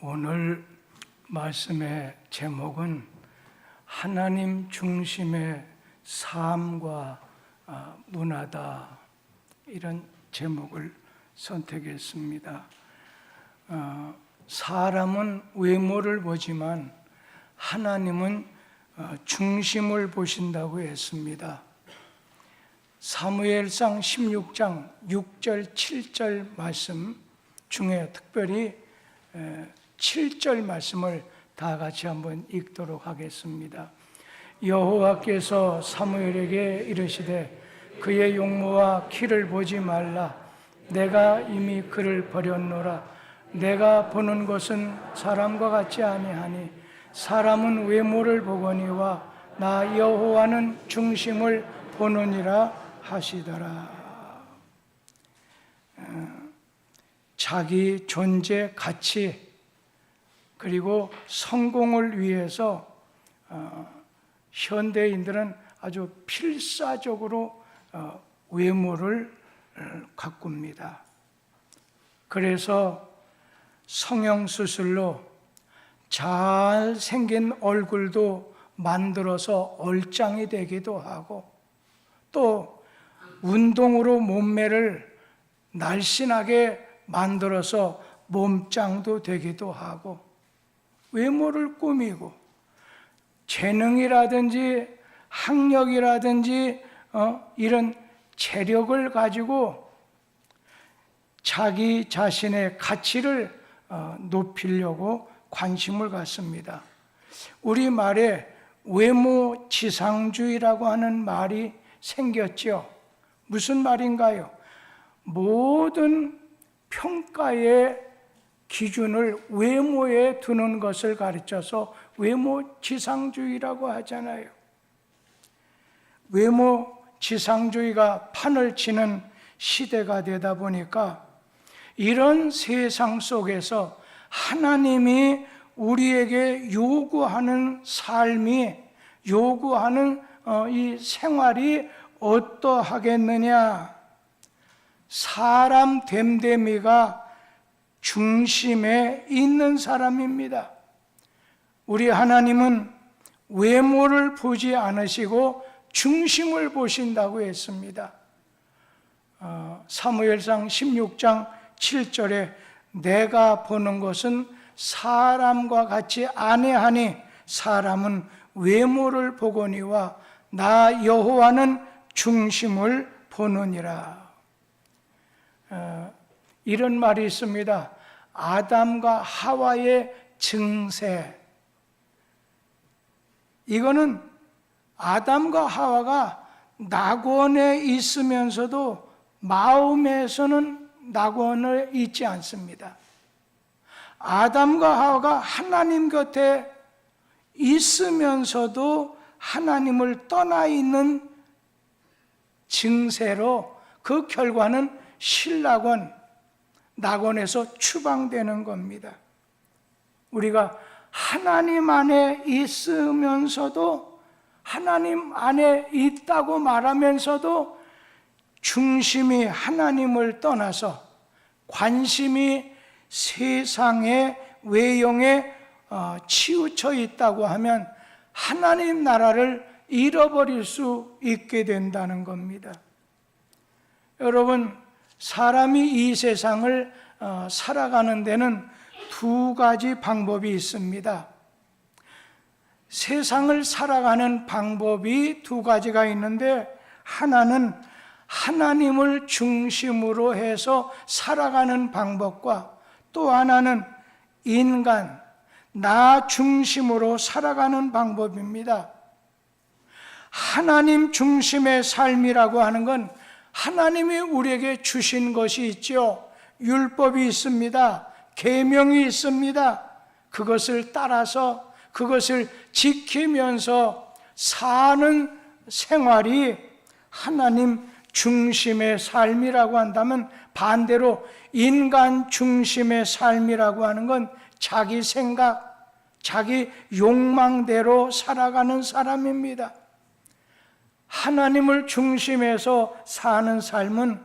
오늘 말씀의 제목은 하나님 중심의 삶과 문화다, 이런 제목을 선택했습니다. 사람은 외모를 보지만 하나님은 중심을 보신다고 했습니다. 사무엘상 16장 6절 7절 말씀 중에 특별히 7절 말씀을 다 같이 한번 읽도록 하겠습니다. 여호와께서 사무엘에게 이르시되 그의 용모와 키를 보지 말라. 내가 이미 그를 버렸노라. 내가 보는 것은 사람과 같지 아니하니 사람은 외모를 보거니와 나 여호와는 중심을 보느니라 하시더라. 자기 존재 가치 그리고 성공을 위해서 현대인들은 아주 필사적으로 외모를 가꿉니다. 그래서 성형수술로 잘생긴 얼굴도 만들어서 얼짱이 되기도 하고, 또 운동으로 몸매를 날씬하게 만들어서 몸짱도 되기도 하고, 외모를 꾸미고 재능이라든지 학력이라든지 이런 재력을 가지고 자기 자신의 가치를 높이려고 관심을 갖습니다. 우리말에 외모지상주의라고 하는 말이 생겼죠. 무슨 말인가요? 모든 평가의 기준을 외모에 두는 것을 가르쳐서 외모지상주의라고 하잖아요. 외모지상주의가 판을 치는 시대가 되다 보니까 이런 세상 속에서 하나님이 우리에게 요구하는 삶이, 요구하는 이 생활이 어떠하겠느냐? 사람 됨됨이가 중심에 있는 사람입니다. 우리 하나님은 외모를 보지 않으시고 중심을 보신다고 했습니다. 사무엘상 16장 7절에 내가 보는 것은 사람과 같이 아니하니 사람은 외모를 보거니와 나 여호와는 중심을 보느니라. 이런 말이 있습니다. 아담과 하와의 증세. 이거는 아담과 하와가 낙원에 있으면서도 마음에서는 낙원에 있지 않습니다. 아담과 하와가 하나님 곁에 있으면서도 하나님을 떠나 있는 증세로 그 결과는 신락원, 낙원에서 추방되는 겁니다. 우리가 하나님 안에 있으면서도, 하나님 안에 있다고 말하면서도 중심이 하나님을 떠나서 관심이 세상의 외형에 치우쳐 있다고 하면 하나님 나라를 잃어버릴 수 있게 된다는 겁니다. 여러분, 사람이 이 세상을 살아가는 데는 두 가지 방법이 있습니다. 세상을 살아가는 방법이 두 가지가 있는데, 하나는 하나님을 중심으로 해서 살아가는 방법과 또 하나는 인간, 나 중심으로 살아가는 방법입니다. 하나님 중심의 삶이라고 하는 건 하나님이 우리에게 주신 것이 있죠. 율법이 있습니다. 계명이 있습니다. 그것을 따라서, 그것을 지키면서 사는 생활이 하나님 중심의 삶이라고 한다면, 반대로 인간 중심의 삶이라고 하는 건 자기 생각, 자기 욕망대로 살아가는 사람입니다. 하나님을 중심해서 사는 삶은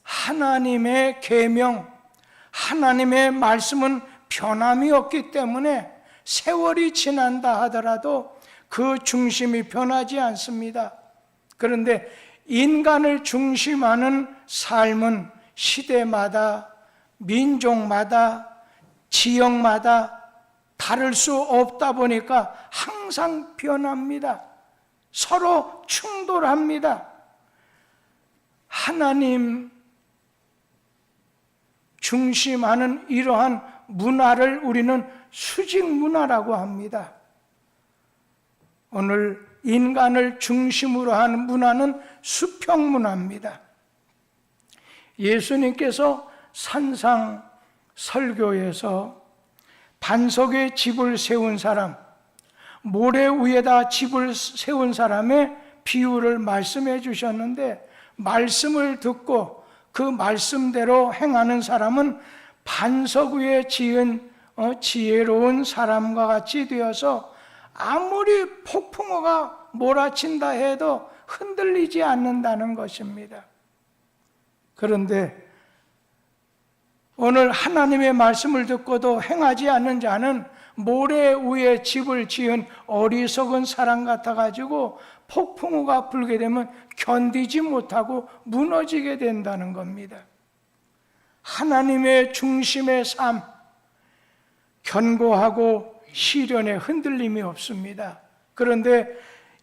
하나님의 계명, 하나님의 말씀은 변함이 없기 때문에 세월이 지난다 하더라도 그 중심이 변하지 않습니다. 그런데 인간을 중심하는 삶은 시대마다, 민족마다, 지역마다 다를 수 없다 보니까 항상 변합니다. 서로 충돌합니다. 하나님 중심하는 이러한 문화를 우리는 수직 문화라고 합니다. 오늘 인간을 중심으로 하는 문화는 수평 문화입니다. 예수님께서 산상 설교에서 반석에 집을 세운 사람, 모래 위에다 집을 세운 사람의 비유를 말씀해 주셨는데, 말씀을 듣고 그 말씀대로 행하는 사람은 반석 위에 지은 지혜로운 사람과 같이 되어서 아무리 폭풍우가 몰아친다 해도 흔들리지 않는다는 것입니다. 그런데 오늘 하나님의 말씀을 듣고도 행하지 않는 자는 모래 위에 집을 지은 어리석은 사람 같아가지고 폭풍우가 불게 되면 견디지 못하고 무너지게 된다는 겁니다. 하나님의 중심의 삶, 견고하고 시련에 흔들림이 없습니다. 그런데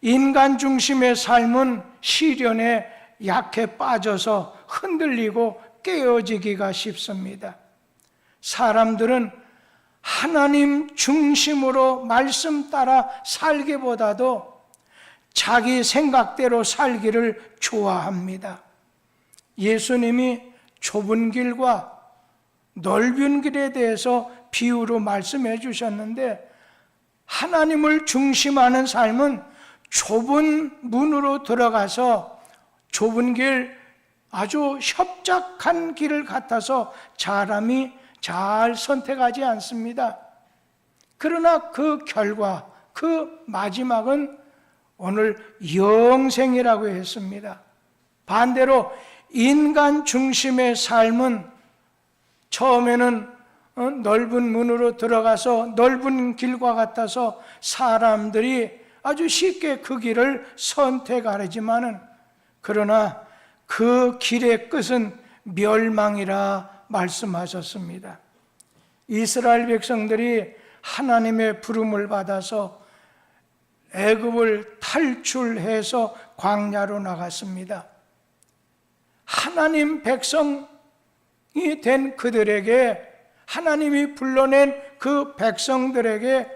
인간 중심의 삶은 시련에 약해 빠져서 흔들리고 깨어지기가 쉽습니다. 사람들은 하나님 중심으로 말씀 따라 살기보다도 자기 생각대로 살기를 좋아합니다. 예수님이 좁은 길과 넓은 길에 대해서 비유로 말씀해 주셨는데, 하나님을 중심하는 삶은 좁은 문으로 들어가서 좁은 길, 아주 협착한 길을 같아서 사람이 잘 선택하지 않습니다. 그러나 그 결과, 그 마지막은 오늘 영생이라고 했습니다. 반대로 인간 중심의 삶은 처음에는 넓은 문으로 들어가서 넓은 길과 같아서 사람들이 아주 쉽게 그 길을 선택하지만은, 그러나 그 길의 끝은 멸망이라 말씀하셨습니다. 이스라엘 백성들이 하나님의 부름을 받아서 애굽을 탈출해서 광야로 나갔습니다. 하나님 백성이 된 그들에게, 하나님이 불러낸 그 백성들에게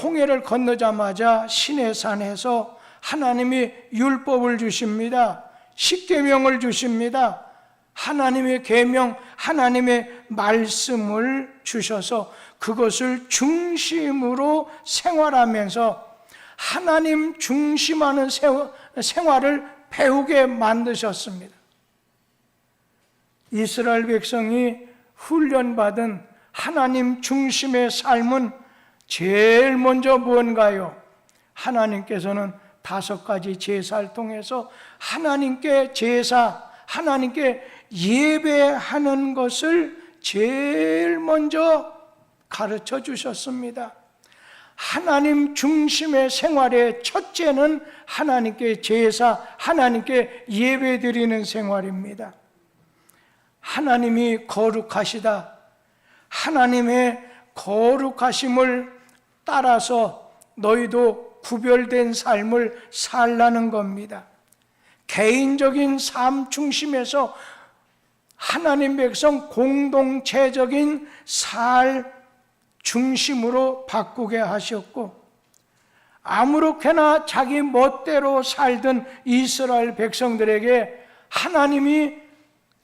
홍해를 건너자마자 시내산에서 하나님이 율법을 주십니다. 십계명을 주십니다. 하나님의 계명, 하나님의 말씀을 주셔서 그것을 중심으로 생활하면서 하나님 중심하는 생활을 배우게 만드셨습니다. 이스라엘 백성이 훈련받은 하나님 중심의 삶은 제일 먼저 뭔가요? 하나님께서는 5가지 제사를 통해서 하나님께 제사, 하나님께 예배하는 것을 제일 먼저 가르쳐 주셨습니다. 하나님 중심의 생활의 첫째는 하나님께 제사, 하나님께 예배 드리는 생활입니다. 하나님이 거룩하시다, 하나님의 거룩하심을 따라서 너희도 구별된 삶을 살라는 겁니다. 개인적인 삶 중심에서 하나님 백성 공동체적인 삶 중심으로 바꾸게 하셨고, 아무렇게나 자기 멋대로 살던 이스라엘 백성들에게 하나님이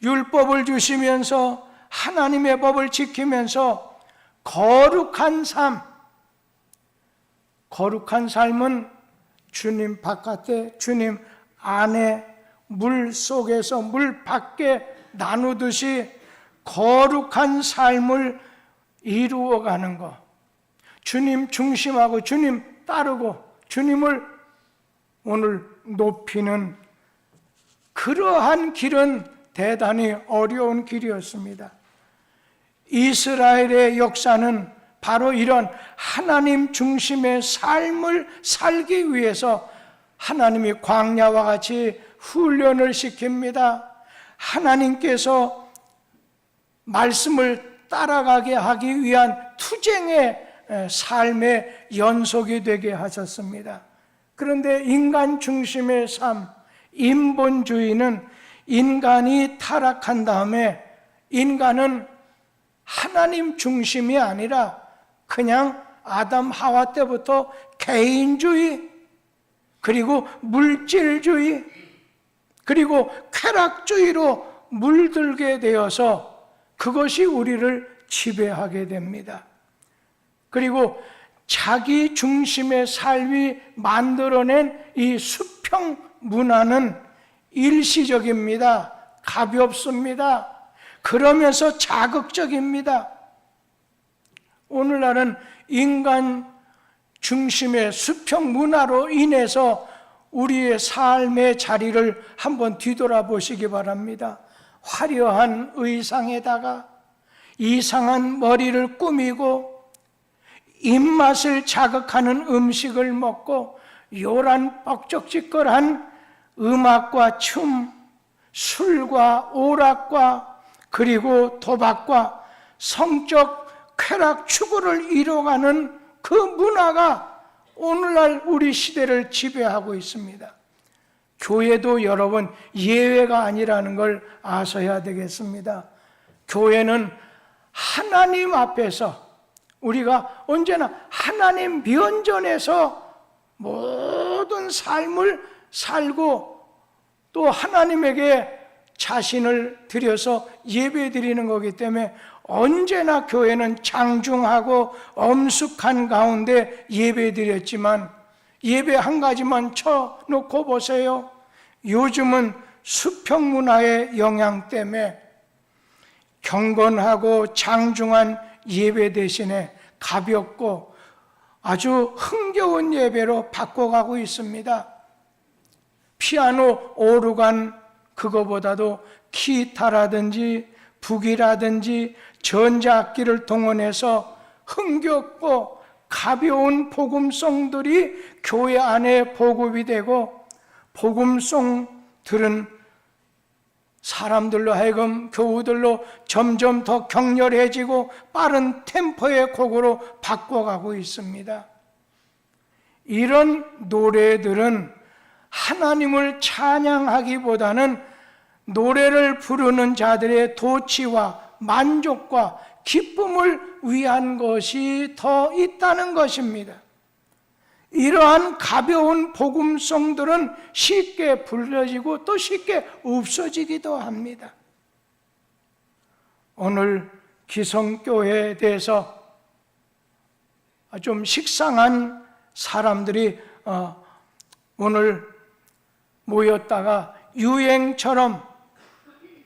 율법을 주시면서 하나님의 법을 지키면서 거룩한 삶은 주님 바깥에, 주님 안에, 물 속에서 물 밖에 나누듯이 거룩한 삶을 이루어가는 것, 주님 중심하고 주님 따르고 주님을 오늘 높이는 그러한 길은 대단히 어려운 길이었습니다. 이스라엘의 역사는 바로 이런 하나님 중심의 삶을 살기 위해서 하나님이 광야와 같이 훈련을 시킵니다. 하나님께서 말씀을 따라가게 하기 위한 투쟁의 삶의 연속이 되게 하셨습니다. 그런데 인간 중심의 삶, 인본주의는 인간이 타락한 다음에 인간은 하나님 중심이 아니라 그냥 아담 하와 때부터 개인주의, 그리고 물질주의, 그리고 쾌락주의로 물들게 되어서 그것이 우리를 지배하게 됩니다. 그리고 자기 중심의 삶이 만들어낸 이 수평 문화는 일시적입니다. 가볍습니다. 그러면서 자극적입니다. 오늘날은 인간 중심의 수평 문화로 인해서 우리의 삶의 자리를 한번 뒤돌아보시기 바랍니다. 화려한 의상에다가 이상한 머리를 꾸미고 입맛을 자극하는 음식을 먹고 요란 뻑적지껄한 음악과 춤, 술과 오락과 그리고 도박과 성적 쾌락 추구를 이뤄가는 그 문화가 오늘날 우리 시대를 지배하고 있습니다. 교회도 여러분 예외가 아니라는 걸 아셔야 되겠습니다. 교회는 하나님 앞에서 우리가 언제나 하나님 면전에서 모든 삶을 살고 또 하나님에게 자신을 드려서 예배 드리는 거기 때문에 언제나 교회는 장중하고 엄숙한 가운데 예배 드렸지만 예배 한 가지만 쳐놓고 보세요. 요즘은 수평 문화의 영향 때문에 경건하고 장중한 예배 대신에 가볍고 아주 흥겨운 예배로 바꿔가고 있습니다. 피아노, 오르간 그거보다도 기타라든지 북이라든지 전자악기를 동원해서 흥겹고 가벼운 복음송들이 교회 안에 보급이 되고 복음송 들은 사람들로 하여금 교우들로 점점 더 격렬해지고 빠른 템포의 곡으로 바꿔가고 있습니다. 이런 노래들은 하나님을 찬양하기보다는 노래를 부르는 자들의 도취와 만족과 기쁨을 위한 것이 더 있다는 것입니다. 이러한 가벼운 복음송들은 쉽게 불려지고 또 쉽게 없어지기도 합니다. 오늘 기성교회에 대해서 좀 식상한 사람들이 오늘 모였다가 유행처럼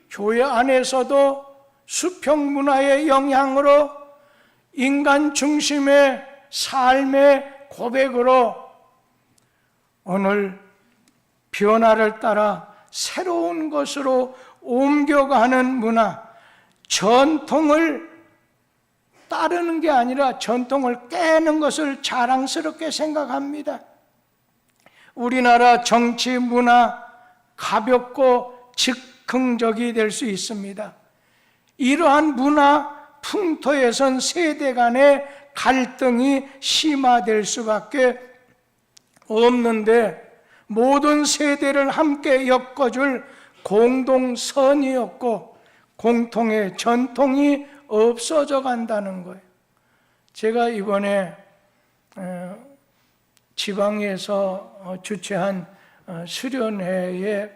교회 안에서도 수평 문화의 영향으로 인간 중심의 삶의 고백으로 오늘 변화를 따라 새로운 것으로 옮겨가는 문화, 전통을 따르는 게 아니라 전통을 깨는 것을 자랑스럽게 생각합니다. 우리나라 정치 문화 가볍고 즉흥적이 될 수 있습니다. 이러한 문화 풍토에선 세대 간의 갈등이 심화될 수밖에 없는데 모든 세대를 함께 엮어줄 공동선이 없고 공통의 전통이 없어져 간다는 거예요. 제가 이번에 지방에서 주최한 수련회에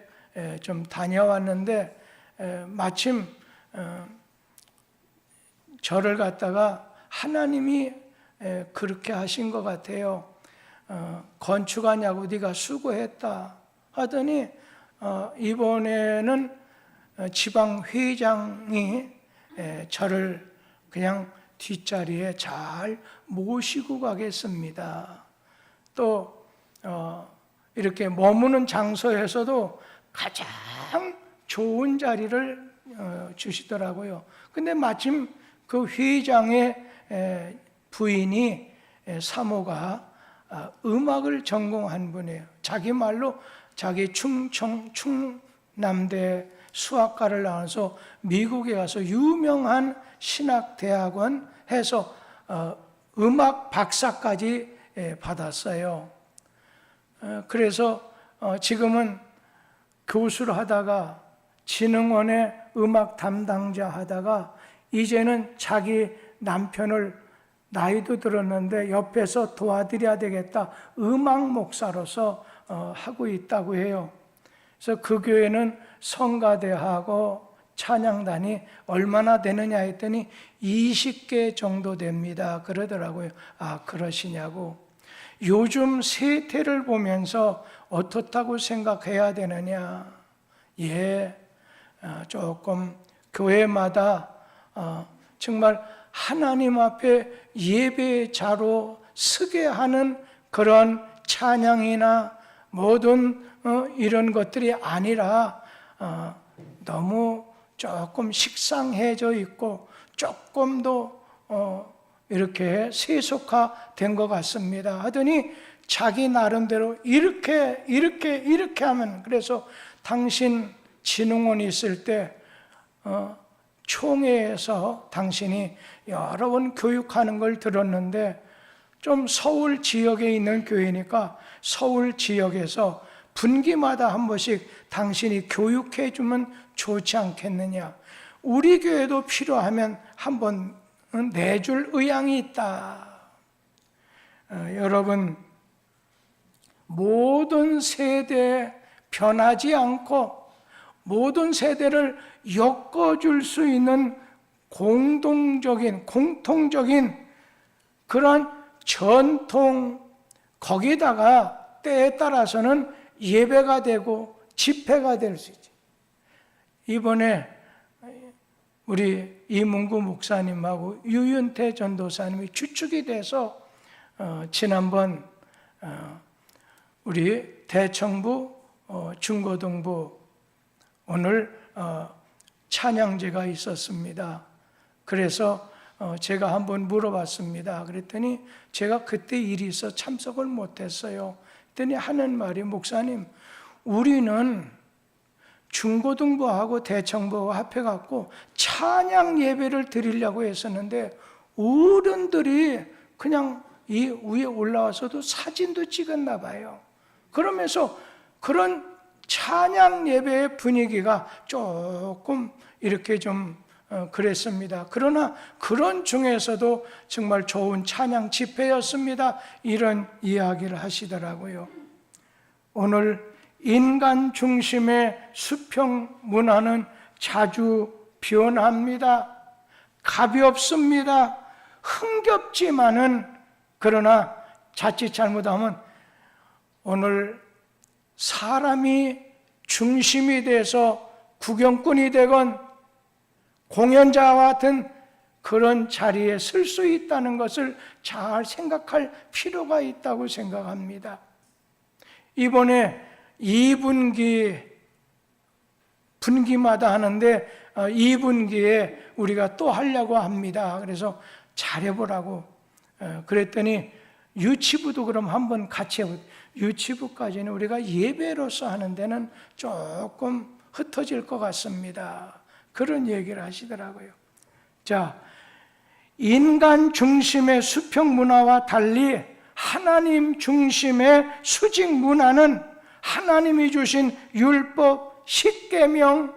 좀 다녀왔는데 마침 저를 갖다가 하나님이 그렇게 하신 것 같아요. 건축하냐고 네가 수고했다 하더니 이번에는 지방회장이 저를 그냥 뒷자리에 잘 모시고 가겠습니다. 또 이렇게 머무는 장소에서도 가장 좋은 자리를 주시더라고요. 근데 마침 그 회장의 부인이 사모가 음악을 전공한 분이에요. 자기 말로 자기 충남대 수학과를 나와서 미국에 가서 유명한 신학대학원 해서 음악 박사까지 받았어요. 그래서 지금은 교수를 하다가 진흥원의 음악 담당자 하다가 이제는 자기 남편을 나이도 들었는데 옆에서 도와드려야 되겠다, 음악 목사로서 하고 있다고 해요. 그래서 그 교회는 성가대하고 찬양단이 얼마나 되느냐 했더니 20개 정도 됩니다 그러더라고요. 아, 그러시냐고. 요즘 세태를 보면서 어떻다고 생각해야 되느냐. 조금 교회마다 정말 하나님 앞에 예배자로 서게 하는 그런 찬양이나 모든 이런 것들이 아니라 너무 조금 식상해져 있고 조금 더 이렇게 세속화된 것 같습니다 하더니 자기 나름대로 이렇게 하면, 그래서 당신 진흥원이 있을 때 총회에서 당신이 여러 번 교육하는 걸 들었는데 좀 서울 지역에 있는 교회니까 서울 지역에서 분기마다 한 번씩 당신이 교육해 주면 좋지 않겠느냐. 우리 교회도 필요하면 한번 내줄 의향이 있다. 여러분, 모든 세대에 변하지 않고 모든 세대를 엮어줄 수 있는 공통적인 그런 전통, 거기다가 때에 따라서는 예배가 되고 집회가 될 수 있죠. 이번에 우리 이문구 목사님하고 유윤태 전도사님이 주축이 돼서 지난번 우리 대청부 중고등부 오늘 찬양제가 있었습니다. 그래서 제가 한번 물어봤습니다. 그랬더니 제가 그때 일이 있어 참석을 못했어요. 그랬더니 하는 말이, 목사님, 우리는 중고등부하고 대청부하고 합해갖고 찬양 예배를 드리려고 했었는데 어른들이 그냥 이 위에 올라와서도 사진도 찍었나 봐요. 그러면서 그런 찬양 예배의 분위기가 조금 이렇게 좀 그랬습니다. 그러나 그런 중에서도 정말 좋은 찬양 집회였습니다. 이런 이야기를 하시더라고요. 오늘 인간 중심의 수평 문화는 자주 변합니다. 가볍습니다. 흥겹지만은, 그러나 자칫 잘못하면 오늘 사람이 중심이 돼서 구경꾼이 되건 공연자와 같은 그런 자리에 설 수 있다는 것을 잘 생각할 필요가 있다고 생각합니다. 이번에 2분기 분기마다 하는데 2분기에 우리가 또 하려고 합니다. 그래서 잘해보라고 그랬더니 유치부도 그럼 한번 같이 해보자. 유치부까지는 우리가 예배로서 하는 데는 조금 흩어질 것 같습니다. 그런 얘기를 하시더라고요. 자, 인간 중심의 수평 문화와 달리 하나님 중심의 수직 문화는 하나님이 주신 율법, 십계명,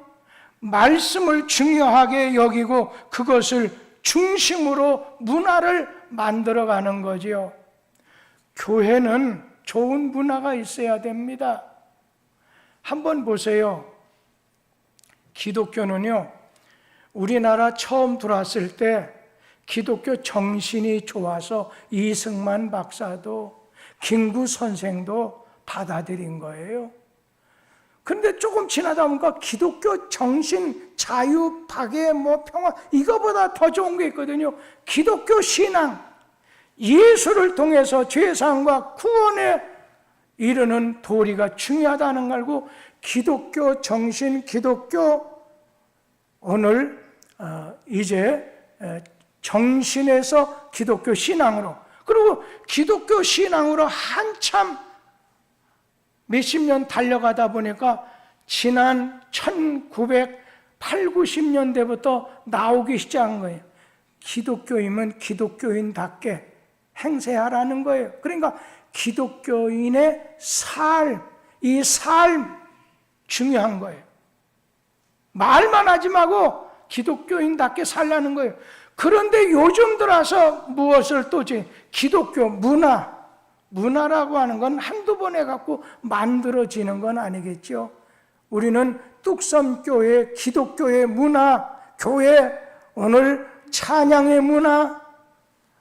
말씀을 중요하게 여기고 그것을 중심으로 문화를 만들어가는 거지요. 교회는 좋은 문화가 있어야 됩니다. 한번 보세요. 기독교는요, 우리나라 처음 들어왔을 때 기독교 정신이 좋아서 이승만 박사도 김구 선생도 받아들인 거예요. 그런데 조금 지나다 보니까 기독교 정신, 자유, 박애, 평화, 이거보다 더 좋은 게 있거든요. 기독교 신앙, 예수를 통해서 죄사함과 구원에 이르는 도리가 중요하다는 걸 알고 기독교 정신, 기독교 오늘 이제 정신에서 기독교 신앙으로, 그리고 기독교 신앙으로 한참 몇십 년 달려가다 보니까 지난 1980~90년대부터 나오기 시작한 거예요. 기독교인은 기독교인답게 행세하라는 거예요. 그러니까 기독교인의 삶, 이 삶 중요한 거예요. 말만 하지 말고 기독교인답게 살라는 거예요. 그런데 요즘 들어서 무엇을 또 기독교 문화라고 하는 건 한두 번 해갖고 만들어지는 건 아니겠죠. 우리는 뚝섬교회, 기독교의 문화, 교회, 오늘 찬양의 문화,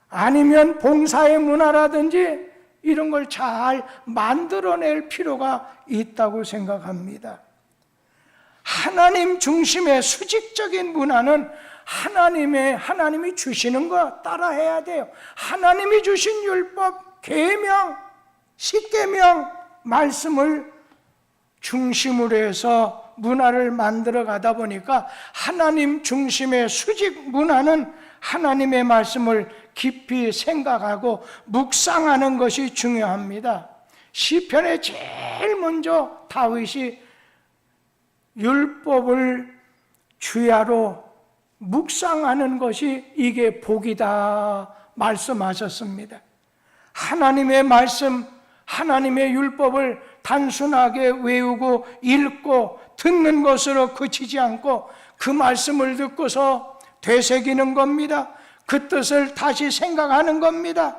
아니면 봉사의 문화라든지 이런 걸 잘 만들어낼 필요가 있다고 생각합니다. 하나님 중심의 수직적인 문화는 하나님이 주시는 거 따라해야 돼요. 하나님이 주신 율법, 계명, 십계명 말씀을 중심으로 해서 문화를 만들어 가다 보니까 하나님 중심의 수직 문화는 하나님의 말씀을 깊이 생각하고 묵상하는 것이 중요합니다. 시편에 제일 먼저 다윗이 율법을 주야로 묵상하는 것이 이게 복이다 말씀하셨습니다. 하나님의 말씀, 하나님의 율법을 단순하게 외우고 읽고 듣는 것으로 그치지 않고 그 말씀을 듣고서 되새기는 겁니다. 그 뜻을 다시 생각하는 겁니다.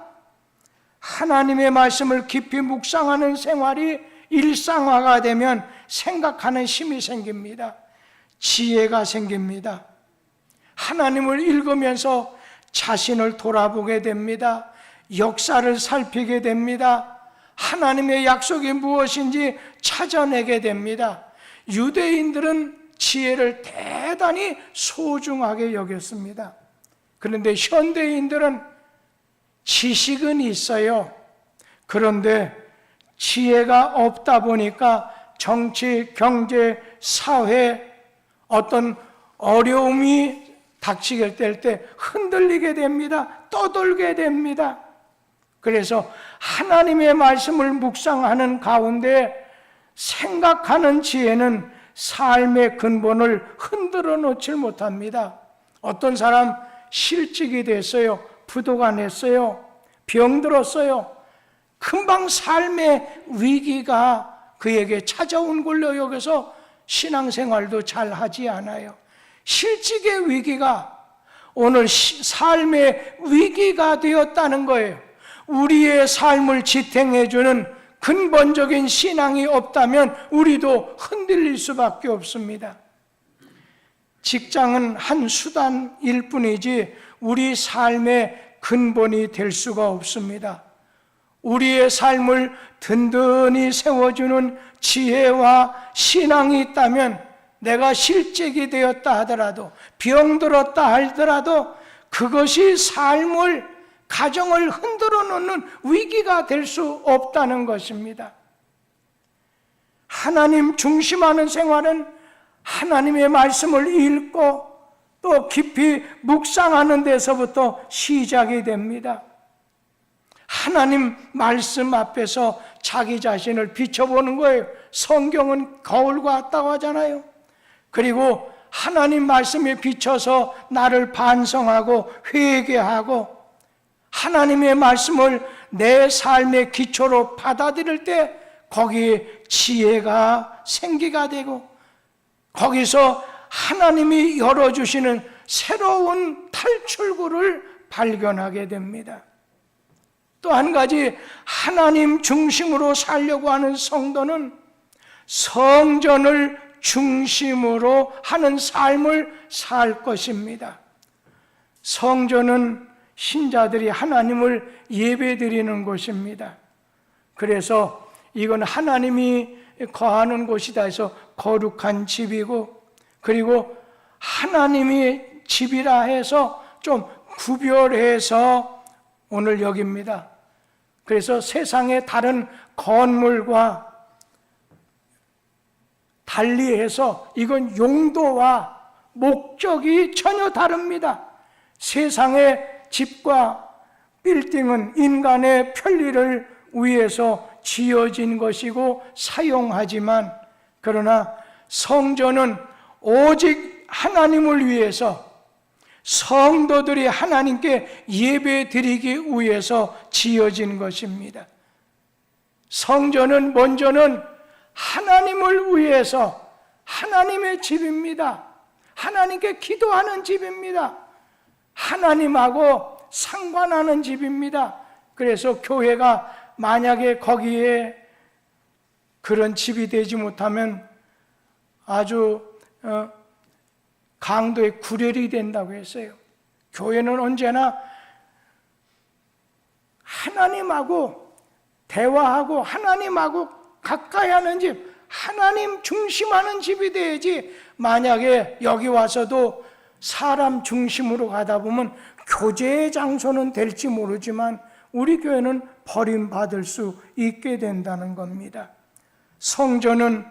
하나님의 말씀을 깊이 묵상하는 생활이 일상화가 되면 생각하는 힘이 생깁니다. 지혜가 생깁니다. 하나님을 읽으면서 자신을 돌아보게 됩니다. 역사를 살피게 됩니다. 하나님의 약속이 무엇인지 찾아내게 됩니다. 유대인들은 지혜를 대단히 소중하게 여겼습니다. 그런데 현대인들은 지식은 있어요. 그런데 지혜가 없다 보니까 정치, 경제, 사회 어떤 어려움이 닥치게 될 때 흔들리게 됩니다. 떠돌게 됩니다. 그래서 하나님의 말씀을 묵상하는 가운데 생각하는 지혜는 삶의 근본을 흔들어 놓질 못합니다. 어떤 사람 실직이 됐어요. 부도가 냈어요. 병들었어요. 금방 삶의 위기가 그에게 찾아온 걸로 여겨서 신앙생활도 잘 하지 않아요. 실직의 위기가 오늘 삶의 위기가 되었다는 거예요. 우리의 삶을 지탱해주는 근본적인 신앙이 없다면 우리도 흔들릴 수밖에 없습니다. 직장은 한 수단일 뿐이지 우리 삶의 근본이 될 수가 없습니다. 우리의 삶을 든든히 세워주는 지혜와 신앙이 있다면 내가 실직이 되었다 하더라도 병들었다 하더라도 그것이 삶을 가정을 흔들어 놓는 위기가 될 수 없다는 것입니다. 하나님 중심하는 생활은 하나님의 말씀을 읽고 또 깊이 묵상하는 데서부터 시작이 됩니다. 하나님 말씀 앞에서 자기 자신을 비춰보는 거예요. 성경은 거울과 같다고 하잖아요. 그리고 하나님 말씀에 비춰서 나를 반성하고 회개하고 하나님의 말씀을 내 삶의 기초로 받아들일 때 거기에 지혜가 생기가 되고 거기서 하나님이 열어주시는 새로운 탈출구를 발견하게 됩니다. 또 한 가지 하나님 중심으로 살려고 하는 성도는 성전을 중심으로 하는 삶을 살 것입니다. 성전은 신자들이 하나님을 예배드리는 곳입니다. 그래서 이건 하나님이 거하는 곳이다 해서 거룩한 집이고 그리고 하나님이 집이라 해서 좀 구별해서 오늘 여깁니다. 그래서 세상의 다른 건물과 달리해서 이건 용도와 목적이 전혀 다릅니다. 세상의 집과 빌딩은 인간의 편리를 위해서 지어진 것이고 사용하지만, 그러나 성전은 오직 하나님을 위해서, 성도들이 하나님께 예배 드리기 위해서 지어진 것입니다. 성전은 먼저는 하나님을 위해서, 하나님의 집입니다. 하나님께 기도하는 집입니다. 하나님하고 상관하는 집입니다. 그래서 교회가 만약에 거기에 그런 집이 되지 못하면 아주 강도의 구렬이 된다고 했어요. 교회는 언제나 하나님하고 대화하고 하나님하고 가까이 하는 집, 하나님 중심하는 집이 돼야지, 만약에 여기 와서도 사람 중심으로 가다 보면 교제의 장소는 될지 모르지만 우리 교회는 버림받을 수 있게 된다는 겁니다. 성전은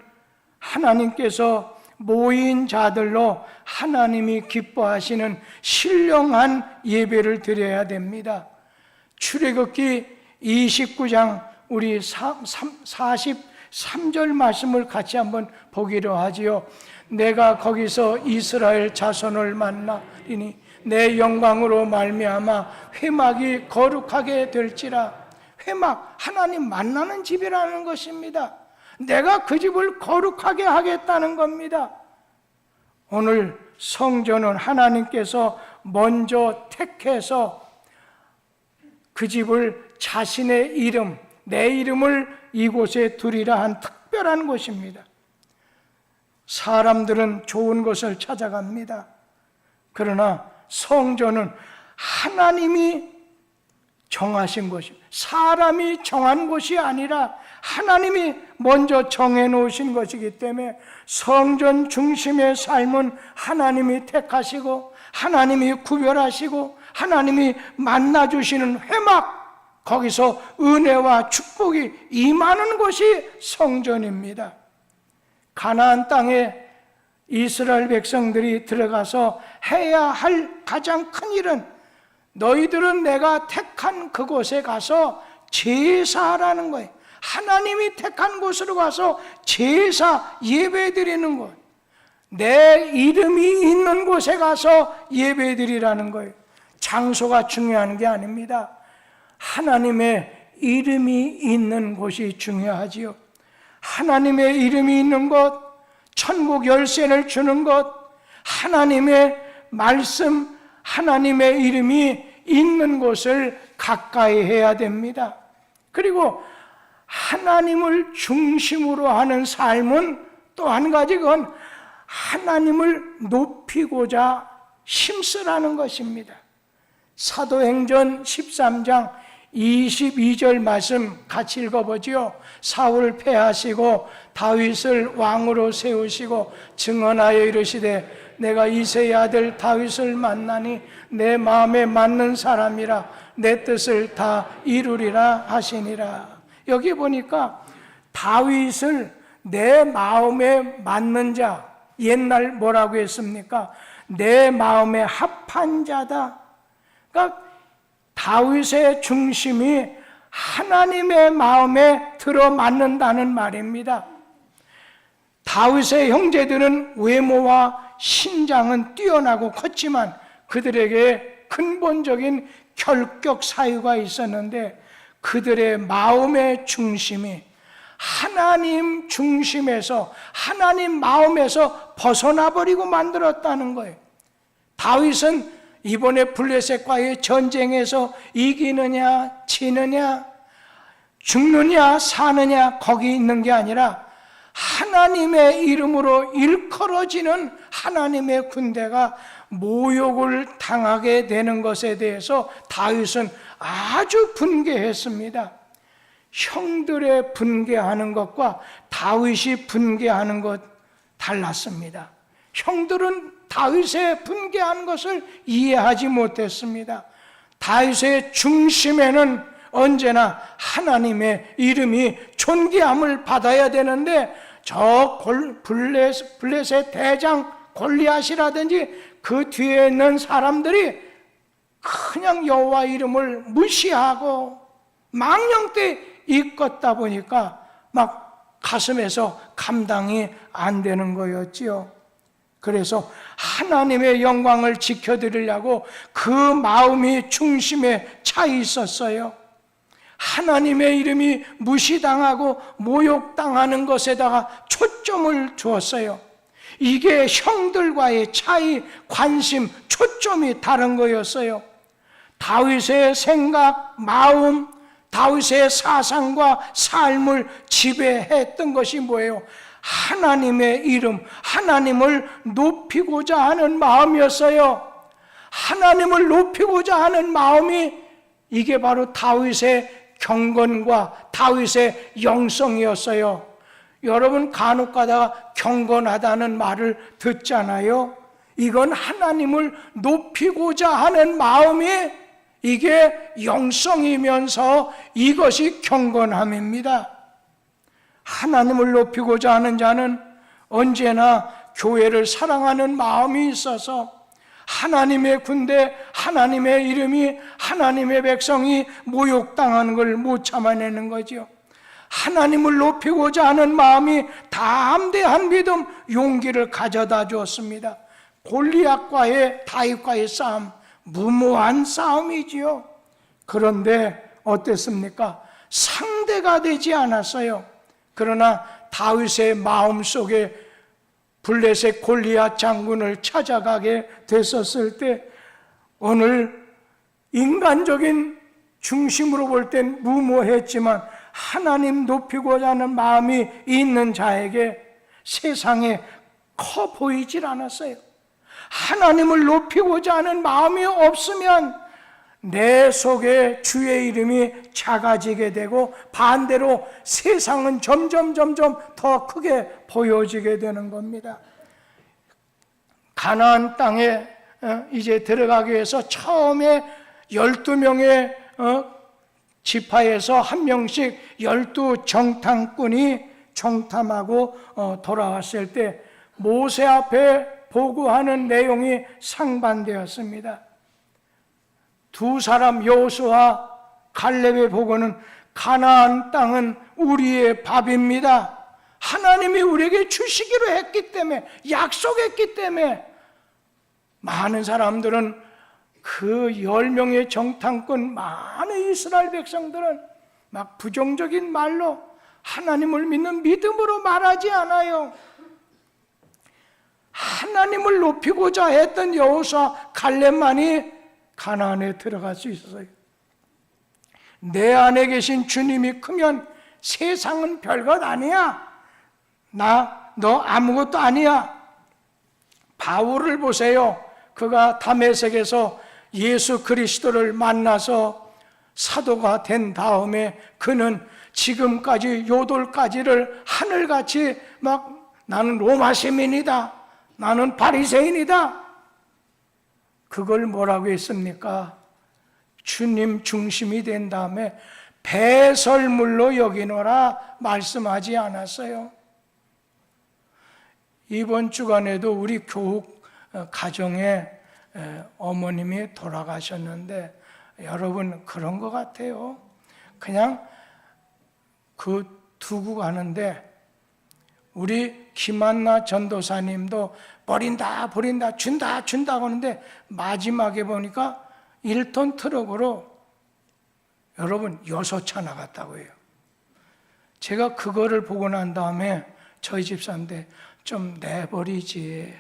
하나님께서 모인 자들로 하나님이 기뻐하시는 신령한 예배를 드려야 됩니다. 출애굽기 29장 우리 43절 말씀을 같이 한번 보기로 하지요. 내가 거기서 이스라엘 자손을 만나리니 내 영광으로 말미암아 회막이 거룩하게 될지라. 회막, 하나님 만나는 집이라는 것입니다. 내가 그 집을 거룩하게 하겠다는 겁니다. 오늘 성전은 하나님께서 먼저 택해서 그 집을 자신의 이름, 내 이름을 이곳에 두리라 한 특별한 곳입니다. 사람들은 좋은 것을 찾아갑니다. 그러나 성전은 하나님이 정하신 것입니다. 사람이 정한 것이 아니라 하나님이 먼저 정해놓으신 것이기 때문에 성전 중심의 삶은 하나님이 택하시고 하나님이 구별하시고 하나님이 만나주시는 회막, 거기서 은혜와 축복이 임하는 곳이 성전입니다. 가나안 땅에 이스라엘 백성들이 들어가서 해야 할 가장 큰 일은 너희들은 내가 택한 그곳에 가서 제사하라는 거예요. 하나님이 택한 곳으로 가서 제사 예배드리는 것, 내 이름이 있는 곳에 가서 예배드리라는 거예요. 장소가 중요한 게 아닙니다. 하나님의 이름이 있는 곳이 중요하지요. 하나님의 이름이 있는 곳, 천국 열쇠를 주는 것, 하나님의 말씀, 하나님의 이름이 있는 곳을 가까이 해야 됩니다. 그리고 하나님을 중심으로 하는 삶은 또 한 가지, 그건 하나님을 높이고자 힘쓰라는 것입니다. 사도행전 13장 22절 말씀 같이 읽어보지요. 사울 패하시고 다윗을 왕으로 세우시고 증언하여 이르시되 내가 이새의 아들 다윗을 만나니 내 마음에 맞는 사람이라 내 뜻을 다 이루리라 하시니라. 여기 보니까 다윗을 내 마음에 맞는 자, 옛날 뭐라고 했습니까? 내 마음에 합한 자다. 그러니까 다윗의 중심이 하나님의 마음에 들어맞는다는 말입니다. 다윗의 형제들은 외모와 신장은 뛰어나고 컸지만 그들에게 근본적인 결격 사유가 있었는데 그들의 마음의 중심이 하나님 중심에서, 하나님 마음에서 벗어나버리고 만들었다는 거예요. 다윗은 이번에 블레셋과의 전쟁에서 이기느냐 지느냐 죽느냐 사느냐 거기 있는 게 아니라 하나님의 이름으로 일컬어지는 하나님의 군대가 모욕을 당하게 되는 것에 대해서 다윗은 아주 분개했습니다. 형들의 분개하는 것과 다윗이 분개하는 것 달랐습니다. 형들은 다윗의 분개한 것을 이해하지 못했습니다. 다윗의 중심에는 언제나 하나님의 이름이 존귀함을 받아야 되는데 저 블레셋 대장 골리앗이라든지 그 뒤에 있는 사람들이 그냥 여호와 이름을 무시하고 망령되이 이끌다 보니까 막 가슴에서 감당이 안 되는 거였지요. 그래서 하나님의 영광을 지켜드리려고 그 마음이 중심에 차 있었어요. 하나님의 이름이 무시당하고 모욕당하는 것에다가 초점을 두었어요. 이게 형들과의 차이, 관심, 초점이 다른 거였어요. 다윗의 생각, 마음, 다윗의 사상과 삶을 지배했던 것이 뭐예요? 하나님의 이름, 하나님을 높이고자 하는 마음이었어요. 하나님을 높이고자 하는 마음이 이게 바로 다윗의 경건과 다윗의 영성이었어요. 여러분 간혹 가다가 경건하다는 말을 듣잖아요. 이건 하나님을 높이고자 하는 마음이 이게 영성이면서 이것이 경건함입니다. 하나님을 높이고자 하는 자는 언제나 교회를 사랑하는 마음이 있어서 하나님의 군대, 하나님의 이름이, 하나님의 백성이 모욕당하는 걸 못 참아내는 거죠. 하나님을 높이고자 하는 마음이 담대한 믿음, 용기를 가져다 주었습니다. 골리앗과의 다윗과의 싸움, 무모한 싸움이지요. 그런데 어땠습니까? 상대가 되지 않았어요. 그러나 다윗의 마음속에 블레셋 골리앗 장군을 찾아가게 됐었을 때 오늘 인간적인 중심으로 볼 땐 무모했지만 하나님 높이고자 하는 마음이 있는 자에게 세상에 커 보이질 않았어요. 하나님을 높이고자 하는 마음이 없으면 내 속에 주의 이름이 작아지게 되고 반대로 세상은 점점 더 크게 보여지게 되는 겁니다. 가나안 땅에 이제 들어가기 위해서 처음에 12명의 지파에서 한 명씩 12 정탐꾼이 정탐하고 돌아왔을 때 모세 앞에 보고하는 내용이 상반되었습니다. 두 사람 여호수아와 갈렙의 보고는 가나안 땅은 우리의 밥입니다. 하나님이 우리에게 주시기로 했기 때문에, 약속했기 때문에 많은 사람들은 그 10명의 정탐꾼, 많은 이스라엘 백성들은 막 부정적인 말로 하나님을 믿는 믿음으로 말하지 않아요. 하나님을 높이고자 했던 여호수아 갈렙만이 가나안에 들어갈 수 있었어요. 내 안에 계신 주님이 크면 세상은 별것 아니야. 너 아무것도 아니야. 바울을 보세요. 그가 다메섹에서 예수 그리스도를 만나서 사도가 된 다음에 그는 지금까지 요돌까지를 하늘같이 막 나는 로마 시민이다, 나는 바리새인이다, 그걸 뭐라고 했습니까? 주님 중심이 된 다음에 배설물로 여기노라 말씀하지 않았어요. 이번 주간에도 우리 교육 가정에 어머님이 돌아가셨는데 여러분 그런 것 같아요. 그냥 그 두고 가는데 우리 김한나 전도사님도 버린다 준다고 하는데 마지막에 보니까 1톤 트럭으로 여러분 6차 나갔다고 해요. 제가 그거를 보고 난 다음에 저희 집사인데 좀 내버리지.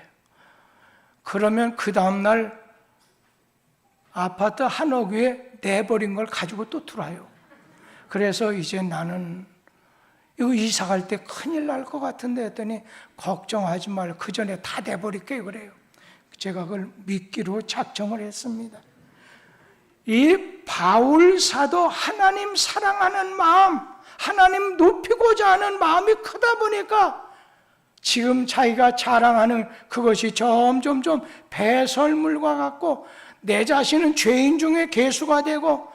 그러면 그 다음날 아파트 한옥 위에 내버린 걸 가지고 또 들어와요. 그래서 이제 나는 이거 이사 갈 때 큰일 날 것 같은데 했더니 걱정하지 말고 그 전에 다 내버릴게요 그래요. 제가 그걸 믿기로 작정을 했습니다. 이 바울 사도 하나님 사랑하는 마음, 하나님 높이고자 하는 마음이 크다 보니까 지금 자기가 자랑하는 그것이 점점 배설물과 같고 내 자신은 죄인 중에 괴수가 되고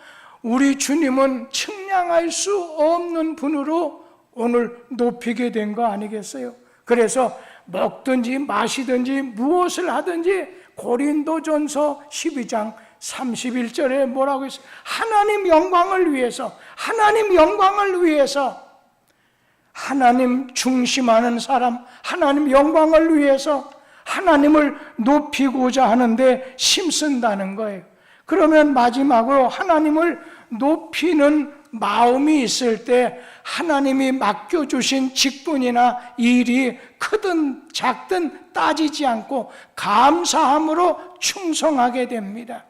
우리 주님은 측량할 수 없는 분으로 오늘 높이게 된 거 아니겠어요? 그래서 먹든지 마시든지 무엇을 하든지 고린도전서 12장 31절에 뭐라고 했어요? 하나님 영광을 위해서, 하나님 영광을 위해서, 하나님 중심하는 사람, 하나님 영광을 위해서 하나님을 높이고자 하는데 힘쓴다는 거예요. 그러면 마지막으로 하나님을 높이는 마음이 있을 때 하나님이 맡겨주신 직분이나 일이 크든 작든 따지지 않고 감사함으로 충성하게 됩니다.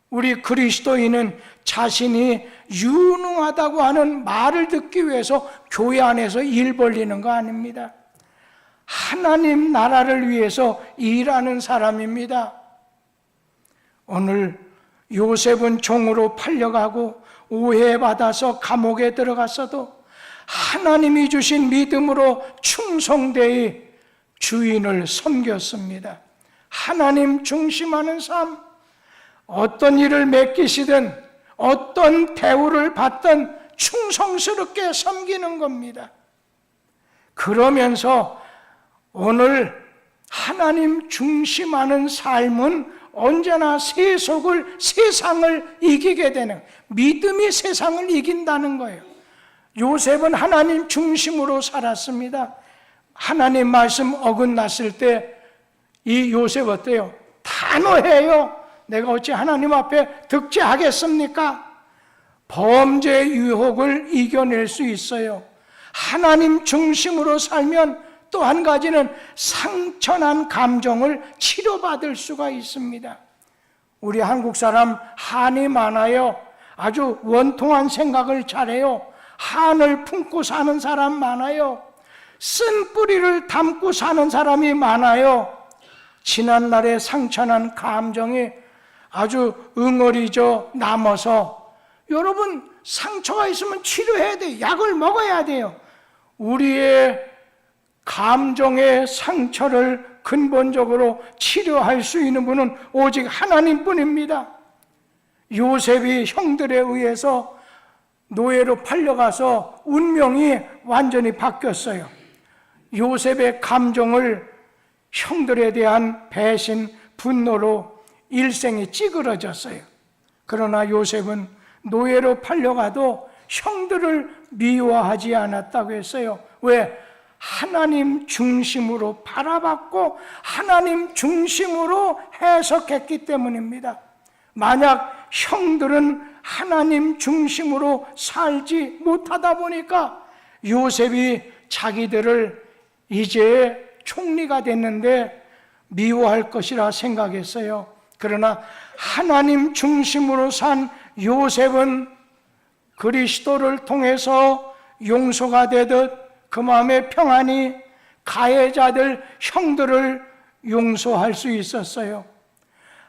우리 그리스도인은 자신이 유능하다고 하는 말을 듣기 위해서 교회 안에서 일 벌리는 거 아닙니다. 하나님 나라를 위해서 일하는 사람입니다. 오늘 요셉은 종으로 팔려가고 오해받아서 감옥에 들어갔어도 하나님이 주신 믿음으로 충성되이 주인을 섬겼습니다. 하나님 중심하는 삶, 어떤 일을 맡기시든 어떤 대우를 받든 충성스럽게 섬기는 겁니다. 그러면서 오늘 하나님 중심하는 삶은 언제나 세상을 이기게 되는, 믿음이 세상을 이긴다는 거예요. 요셉은 하나님 중심으로 살았습니다. 하나님 말씀 어긋났을 때 이 요셉 어때요? 단호해요. 내가 어찌 하나님 앞에 득죄하겠습니까? 범죄 유혹을 이겨낼 수 있어요. 하나님 중심으로 살면 또 한 가지는 상처난 감정을 치료받을 수가 있습니다. 우리 한국 사람 한이 많아요. 아주 원통한 생각을 잘해요. 한을 품고 사는 사람 많아요. 쓴 뿌리를 담고 사는 사람이 많아요. 지난날에 상처난 감정이 아주 응어리져 남아서, 여러분 상처가 있으면 치료해야 돼요. 약을 먹어야 돼요. 우리의 감정의 상처를 근본적으로 치료할 수 있는 분은 오직 하나님뿐입니다. 요셉이 형들에 의해서 노예로 팔려가서 운명이 완전히 바뀌었어요. 요셉의 감정을 형들에 대한 배신, 분노로 일생이 찌그러졌어요. 그러나 요셉은 노예로 팔려가도 형들을 미워하지 않았다고 했어요. 왜? 하나님 중심으로 바라봤고 하나님 중심으로 해석했기 때문입니다. 만약 형들은 하나님 중심으로 살지 못하다 보니까 요셉이 자기들을 이제 총리가 됐는데 미워할 것이라 생각했어요. 그러나 하나님 중심으로 산 요셉은 그리스도를 통해서 용서가 되듯 그 마음의 평안이 가해자들, 형들을 용서할 수 있었어요.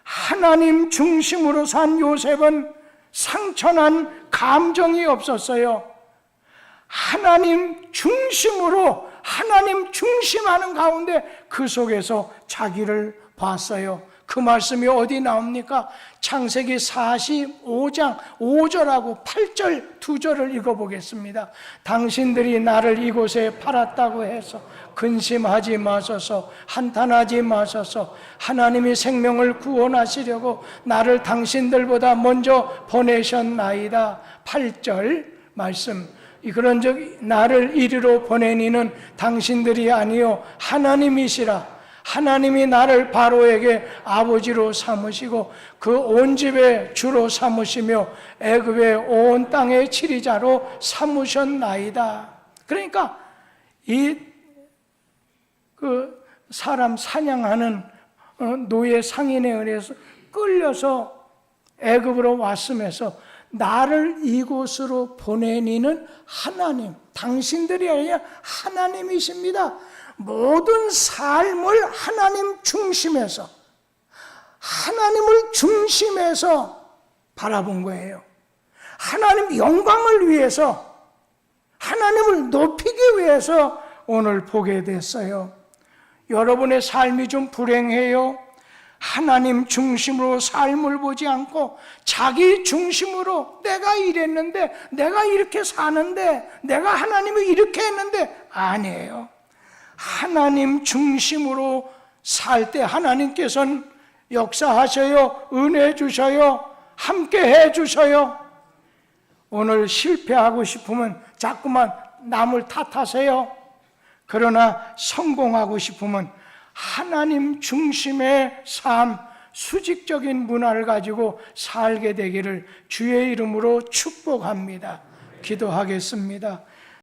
하나님 중심으로 산 요셉은 상처난 감정이 없었어요. 하나님 중심으로, 하나님 중심하는 가운데 그 속에서 자기를 봤어요. 그 말씀이 어디 나옵니까? 창세기 45장 5절하고 8절 두 절을 읽어보겠습니다. 당신들이 나를 이곳에 팔았다고 해서 근심하지 마소서, 한탄하지 마소서. 하나님이 생명을 구원하시려고 나를 당신들보다 먼저 보내셨나이다. 8절 말씀. 그런즉 나를 이리로 보내니는 당신들이 아니요 하나님이시라. 하나님이 나를 바로에게 아버지로 삼으시고 그 온 집의 주로 삼으시며 애굽의 온 땅의 치리자로 삼으셨나이다. 그러니까 그 사람 사냥하는 노예 상인에 의해서 끌려서 애굽으로 왔으면서 나를 이곳으로 보내니는 하나님, 당신들이 아니라 하나님이십니다. 모든 삶을 하나님 중심에서, 하나님을 중심에서 바라본 거예요. 하나님 영광을 위해서, 하나님을 높이기 위해서 오늘 보게 됐어요. 여러분의 삶이 좀 불행해요. 하나님 중심으로 삶을 보지 않고 자기 중심으로 내가 이랬는데, 내가 이렇게 사는데, 내가 하나님이 이렇게 했는데, 아니에요. 하나님 중심으로 살 때 하나님께서는 역사하셔요. 은혜 주셔요. 함께 해 주셔요. 오늘 실패하고 싶으면 자꾸만 남을 탓하세요. 그러나 성공하고 싶으면 하나님 중심의 삶, 수직적인 문화를 가지고 살게 되기를 주의 이름으로 축복합니다. 기도하겠습니다.